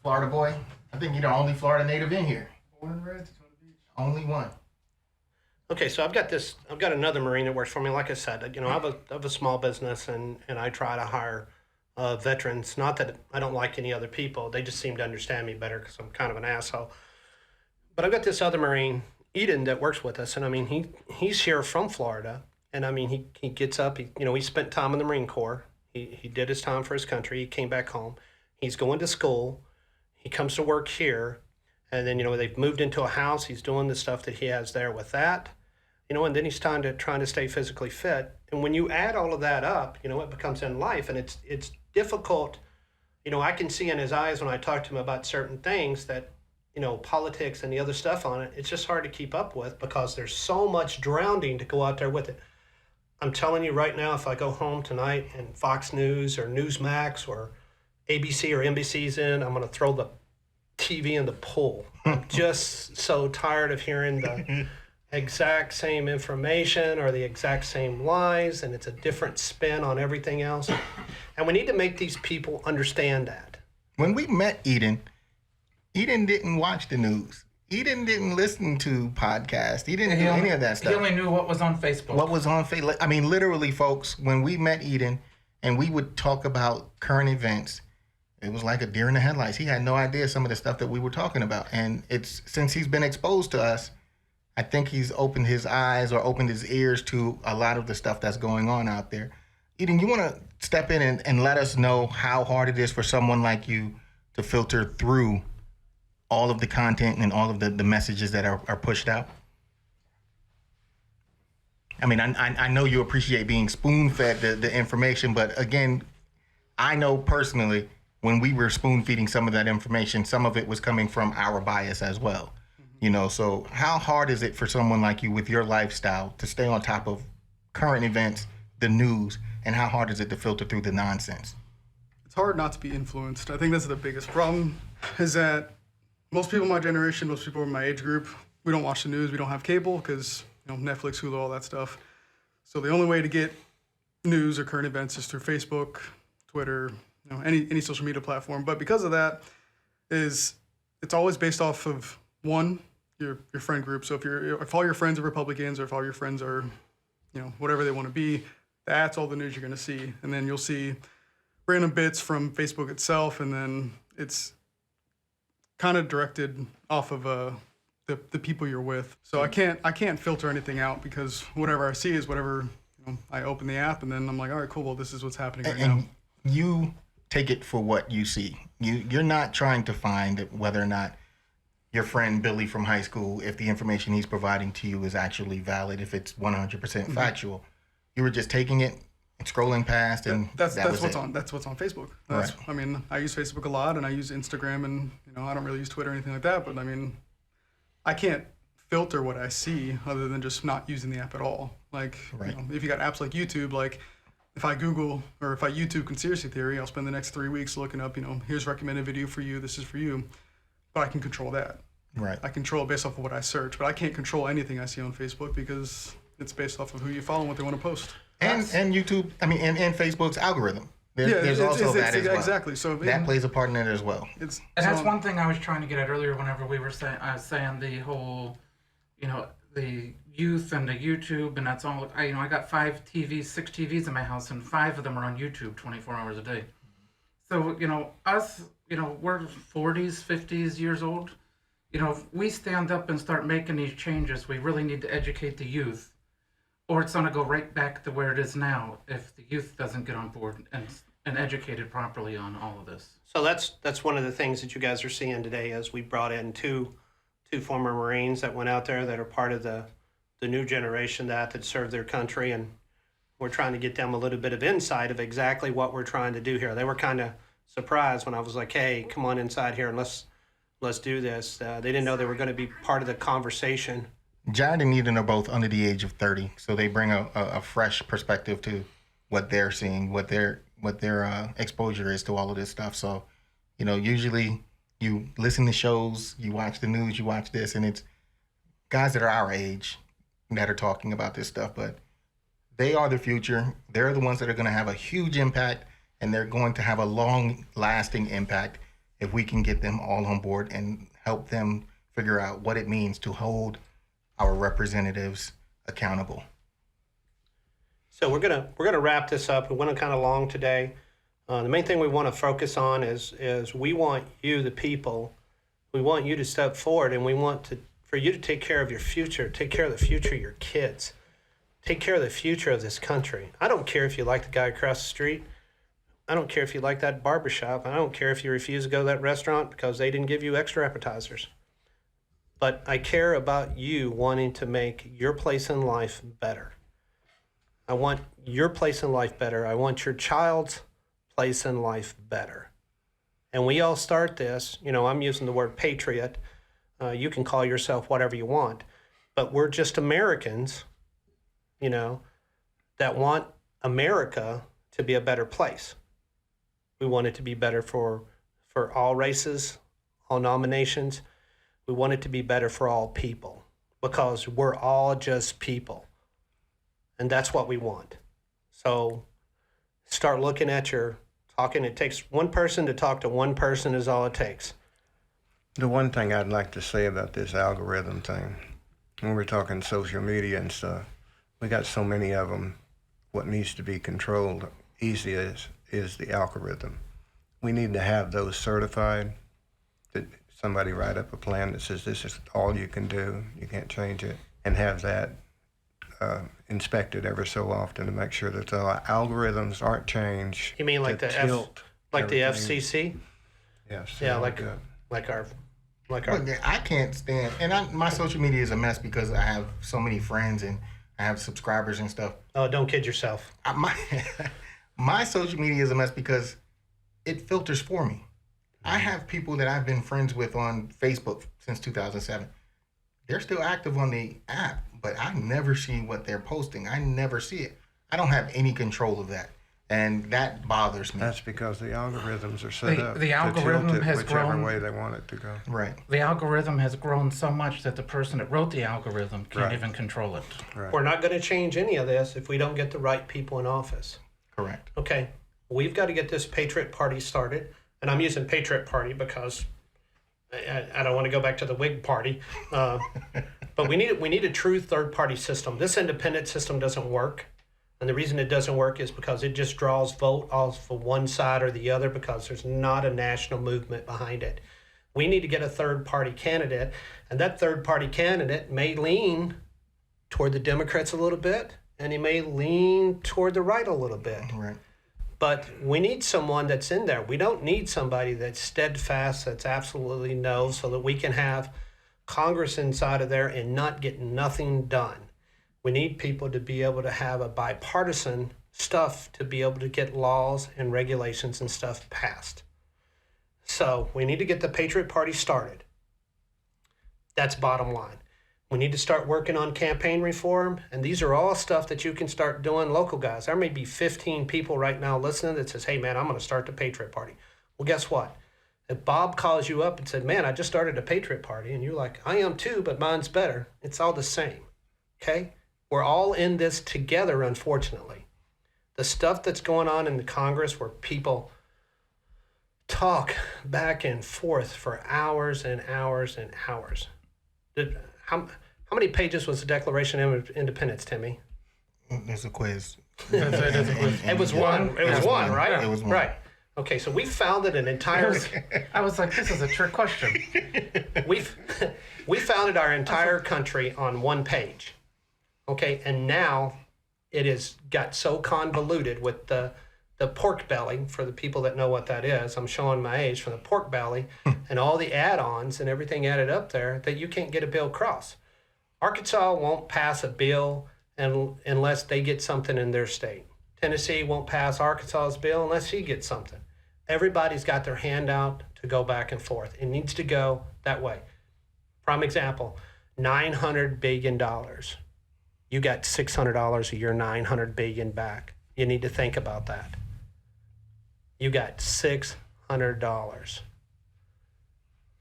Florida boy. I think you're the only Florida native in here. Born and raised, Daytona Beach. Only one. Okay, so I've got another Marine that works for me. Like I said, I have a small business and I try to hire veterans. Not that I don't like any other people. They just seem to understand me better because I'm kind of an asshole. But I've got this other Marine, Eden, that works with us. And I mean, he's here from Florida. And I mean, he gets up, he spent time in the Marine Corps. He did his time for his country. He came back home. He's going to school. He comes to work here. And then, they've moved into a house. He's doing the stuff that he has there with that. And then he's trying to stay physically fit. And when you add all of that up, it becomes in life. And it's difficult. I can see in his eyes when I talk to him about certain things that, politics and the other stuff on it, it's just hard to keep up with because there's so much drowning to go out there with it. I'm telling you right now, if I go home tonight and Fox News or Newsmax or ABC or NBC's in, I'm going to throw the TV in the pool. I'm just so tired of hearing the exact same information or the exact same lies, and it's a different spin on everything else. And we need to make these people understand that. When we met Eden didn't watch the news. Eden didn't listen to podcasts. He didn't do any of that stuff. He only knew what was on Facebook. What was on Facebook? I mean, literally, folks, when we met Eden and we would talk about current events, it was like a deer in the headlights. He had no idea some of the stuff that we were talking about. And it's since he's been exposed to us, I think he's opened his eyes or opened his ears to a lot of the stuff that's going on out there. Eden, you want to step in and let us know how hard it is for someone like you to filter through all of the content and all of the messages that are pushed out? I mean, I know you appreciate being spoon-fed the information, but again, I know personally when we were spoon-feeding some of that information, some of it was coming from our bias as well. So how hard is it for someone like you with your lifestyle to stay on top of current events, the news, and how hard is it to filter through the nonsense? It's hard not to be influenced. I think that's the biggest problem, is that most people in my generation, most people in my age group, we don't watch the news, we don't have cable because, Netflix, Hulu, all that stuff. So the only way to get news or current events is through Facebook, Twitter, any social media platform. But because of that, it's always based off of, one, your friend group. So if all your friends are Republicans or if all your friends are, whatever they want to be, that's all the news you're going to see. And then you'll see random bits from Facebook itself, and then it's kind of directed off of the people you're with. So I can't filter anything out because whatever I see is whatever, I open the app and then I'm like, all right, cool, well, this is what's happening right now. And you take it for what you see. You're not trying to find whether or not your friend Billy from high school, if the information he's providing to you is actually valid, if it's 100% factual. You were just taking it and scrolling past, and that's was what's it. on. That's what's on Facebook. Right. I mean, I use Facebook a lot, and I use Instagram, and I don't really use Twitter or anything like that. But I mean, I can't filter what I see other than just not using the app at all. Like, Right. If you got apps like YouTube, like if I Google or if I YouTube conspiracy theory, I'll spend the next 3 weeks looking up, here's recommended video for you. This is for you. But I can control that. Right. I control it based off of what I search, but I can't control anything I see on Facebook because it's based off of who you follow and what they want to post. And YouTube, I mean, and Facebook's algorithm. There's also that as well. Exactly. So that plays a part in it as well. And that's one thing I was trying to get at earlier whenever we were saying, I was saying the whole, the youth and the YouTube, and that's all. I got 6 TVs in my house, and 5 of them are on YouTube 24 hours a day. So, us, we're 40s, 50s years old. If we stand up and start making these changes, we really need to educate the youth, or it's going to go right back to where it is now if the youth doesn't get on board and educated properly on all of this. So that's one of the things that you guys are seeing today as we brought in two former Marines that went out there that are part of the new generation that served their country, and we're trying to get them a little bit of insight of exactly what we're trying to do here. They were kind of surprised when I was like, hey, come on inside here and let's do this. They didn't know they were going to be part of the conversation. Jared and Eden are both under the age of 30, so they bring a fresh perspective to what they're seeing, what their exposure is to all of this stuff. So, usually you listen to shows, you watch the news, you watch this, and it's guys that are our age that are talking about this stuff, but they are the future. They're the ones that are going to have a huge impact, and they're going to have a long-lasting impact if we can get them all on board and help them figure out what it means to hold our representatives accountable. So we're gonna wrap this up. We went kind of long today. The main thing we want to focus on is we want you, the people, we want you to step forward, and we want for you to take care of your future, take care of the future of your kids, take care of the future of this country. I don't care if you like the guy across the street. I don't care if you like that barbershop. I don't care if you refuse to go to that restaurant because they didn't give you extra appetizers. But I care about you wanting to make your place in life better. I want your place in life better. I want your child's place in life better. And we all start this, I'm using the word patriot. You can call yourself whatever you want, but we're just Americans, you know, that want America to be a better place. We want it to be better for all races, all nominations. We want it to be better for all people because we're all just people. And that's what we want. So start looking at your talking. It takes one person to talk to one person is all it takes. The one thing I'd like to say about this algorithm thing, when we're talking social media and stuff, we got so many of them. What needs to be controlled easy is the algorithm. We need to have those certified, that somebody write up a plan that says this is all you can do, you can't change it, and have that inspected ever so often to make sure that the algorithms aren't changed. You mean like to the tilt the everything. FCC? Yes. Yeah, so like good. our Look, I can't stand, and my social media is a mess because I have so many friends and I have subscribers and stuff. Oh, don't kid yourself. My social media is a mess because it filters for me. I have people that I've been friends with on Facebook since 2007. They're still active on the app, but I never see what they're posting. I never see it. I don't have any control of that, and that bothers me. That's because the algorithms are set up the to algorithm tilt it has whichever grown- way they want it to go. Right. The algorithm has grown so much that the person that wrote the algorithm can't Right. even control it. We're not going to change any of this if we don't get the right people in office. Correct. Okay, we've got to get this Patriot Party started, and I'm using Patriot Party because I don't want to go back to the Whig Party, but we need a true third party system. This independent system doesn't work, and the reason it doesn't work is because it just draws vote off of one side or the other because there's not a national movement behind it. We need to get a third party candidate, and that third party candidate may lean toward the Democrats a little bit, and he may lean toward the right a little bit. Right. But we need someone that's in there. We don't need somebody that's steadfast, that's absolutely no, so that we can have Congress inside of there and not get nothing done. We need people to be able to have a bipartisan stuff to be able to get laws and regulations and stuff passed. So we need to get the Patriot Party started. That's bottom line. We need to start working on campaign reform, and these are all stuff that you can start doing local, guys. There may be 15 people right now listening that says, hey, man, I'm going to start the Patriot Party. Well, guess what? If Bob calls you up and said, man, I just started a Patriot Party, and you're like, I am too, but mine's better. It's all the same, okay? We're all in this together, unfortunately. The stuff that's going on in the Congress where people talk back and forth for hours and hours and hours. How many pages was the Declaration of Independence, Timmy? There's a quiz. It was one. It was one, right? It was one. Right. Okay, so we founded an entire. I was like, this is a trick question. We founded our entire country on one page. Okay, and now it has got so convoluted with the pork belly, for the people that know what that is. I'm showing my age, from the pork belly and all the add-ons and everything added up there, that you can't get a bill across. Arkansas won't pass a bill unless they get something in their state. Tennessee won't pass Arkansas's bill unless she gets something. Everybody's got their hand out to go back and forth. It needs to go that way. Prime example, $900 billion. You got $600 of your $900 billion back. You need to think about that. You got $600.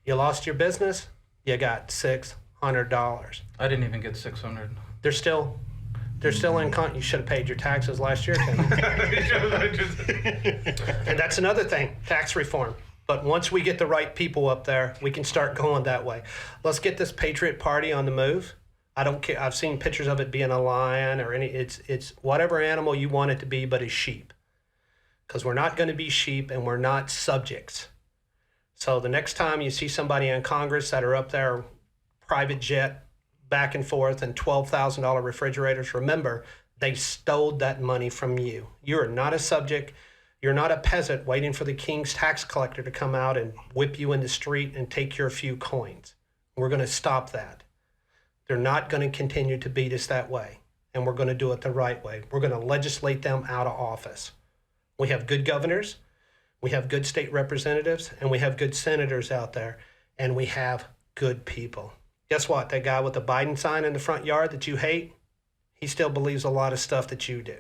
You lost your business, you got $600. I didn't even get 600. They're still in you should have paid your taxes last year, Tim. And that's another thing, tax reform. But once we get the right people up there, we can start going that way. Let's get this Patriot Party on the move. I don't care. I've seen pictures of it being a lion or it's whatever animal you want it to be, but it's sheep. Because we're not going to be sheep and we're not subjects. So the next time you see somebody in Congress that are up there, private jet, back and forth, and $12,000 refrigerators, remember, they stole that money from you. You are not a subject. You're not a peasant waiting for the king's tax collector to come out and whip you in the street and take your few coins. We're going to stop that. They're not going to continue to beat us that way, and we're going to do it the right way. We're going to legislate them out of office. We have good governors, we have good state representatives, and we have good senators out there, and we have good people. Guess what? That guy with the Biden sign in the front yard that you hate, he still believes a lot of stuff that you do.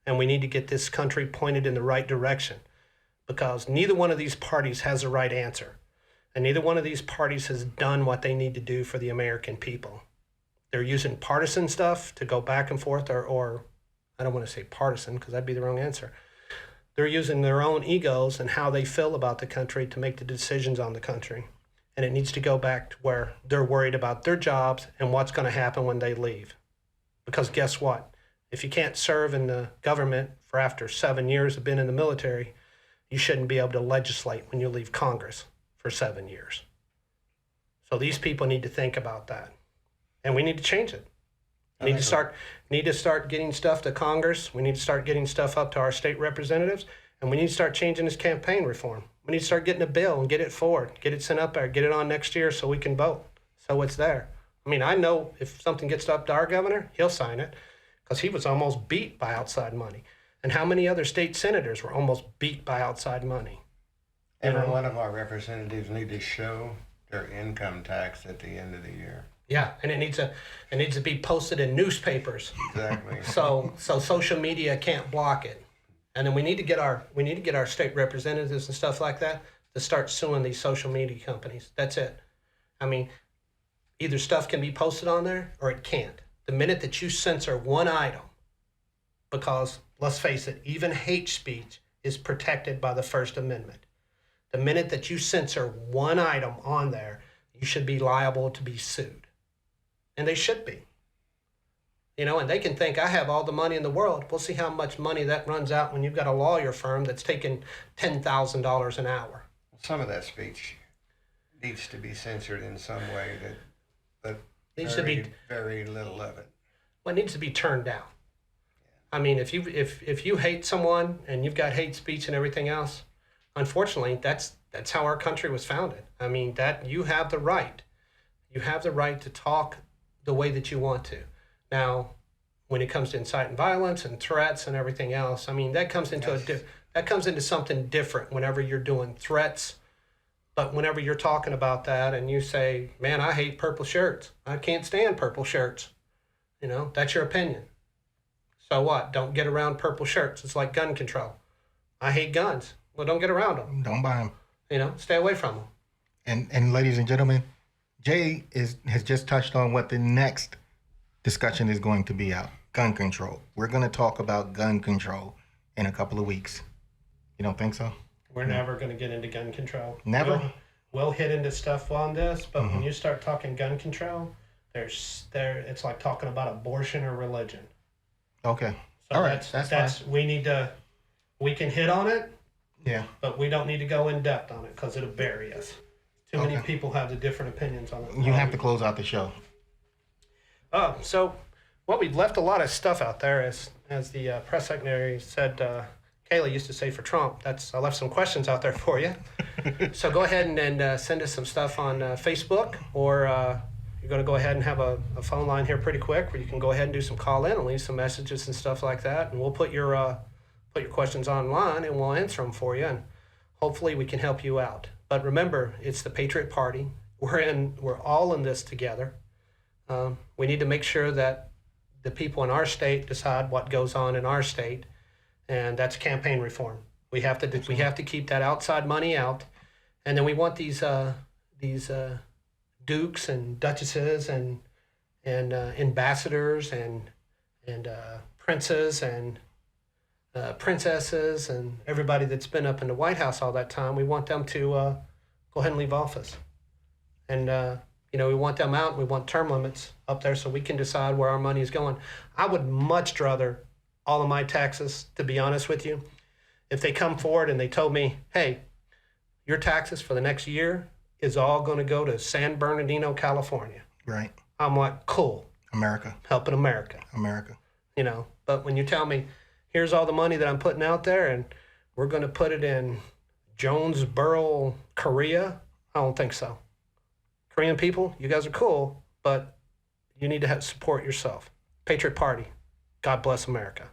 And we need to get this country pointed in the right direction, because neither one of these parties has the right answer. And neither one of these parties has done what they need to do for the American people. They're using partisan stuff to go back and forth, or I don't want to say partisan because that'd be the wrong answer. They're using their own egos and how they feel about the country to make the decisions on the country. And it needs to go back to where they're worried about their jobs and what's going to happen when they leave. Because guess what? If you can't serve in the government for after 7 years of being in the military, you shouldn't be able to legislate when you leave Congress for 7 years. So these people need to think about that. And we need to change it. We need to start getting stuff to Congress. We need to start getting stuff up to our state representatives. And we need to start changing this campaign reform. We need to start getting a bill and get it forward, get it sent up there, get it on next year so we can vote. So it's there. I mean, I know if something gets up to our governor, he'll sign it, because he was almost beat by outside money. And how many other state senators were almost beat by outside money? Every one of our representatives need to show their income tax at the end of the year. Yeah, and it needs to be posted in newspapers. Exactly. So social media can't block it. And then we need to get our state representatives and stuff like that to start suing these social media companies. That's it. I mean, either stuff can be posted on there or it can't. The minute that you censor one item, because let's face it, even hate speech is protected by the First Amendment. The minute that you censor one item on there, you should be liable to be sued. And they should be. You know, and they can think, I have all the money in the world. We'll see how much money that runs out when you've got a lawyer firm that's taking $10,000 an hour. Some of that speech needs to be censored in some way, but Needs very, to be, very little of it. well, it needs to be turned down. I mean, if you hate someone and you've got hate speech and everything else, unfortunately, that's how our country was founded. I mean, that you have the right. You have the right to talk the way that you want to. Now, when it comes to inciting violence and threats and everything else, I mean, that comes into something different whenever you're doing threats. But whenever you're talking about that and you say, man, I hate purple shirts. I can't stand purple shirts. You know, that's your opinion. So what? Don't get around purple shirts. It's like gun control. I hate guns. Well, don't get around them. Don't buy them. You know, stay away from them. And ladies and gentlemen, Jay has just touched on what the next discussion is going to be out. Gun control. We're going to talk about gun control in a couple of weeks. You don't think so? We're never going to get into gun control. Never? We'll hit into stuff on this, but when you start talking gun control, it's like talking about abortion or religion. Okay. So All right. that's we can hit on it, Yeah. but we don't need to go in depth on it because it'll bury us. Too many Okay. people have the different opinions on it. You have to close out the show. So, well, we've left a lot of stuff out there, as the press secretary said. Kayla used to say for Trump. I left some questions out there for you. So go ahead and send us some stuff on Facebook, or you're going to go ahead and have a phone line here pretty quick where you can go ahead and do some call in and leave some messages and stuff like that, and we'll put your questions online and we'll answer them for you, and hopefully we can help you out. But remember, it's the Patriot Party. We're all in this together. We need to make sure that the people in our state decide what goes on in our state, and that's campaign reform. We have to keep that outside money out, and then we want these dukes and duchesses and ambassadors and princes and princesses and everybody that's been up in the White House all that time. We want them to go ahead and leave office, and we want them out. We want term limits up there so we can decide where our money is going. I would much rather all of my taxes, to be honest with you, if they come forward and they told me, hey, your taxes for the next year is all going to go to San Bernardino, California. Right. I'm like, cool. America. Helping America. America. But when you tell me, here's all the money that I'm putting out there and we're going to put it in Jonesboro, Korea, I don't think so. Korean people, you guys are cool, but you need to support yourself. Patriot Party. God bless America.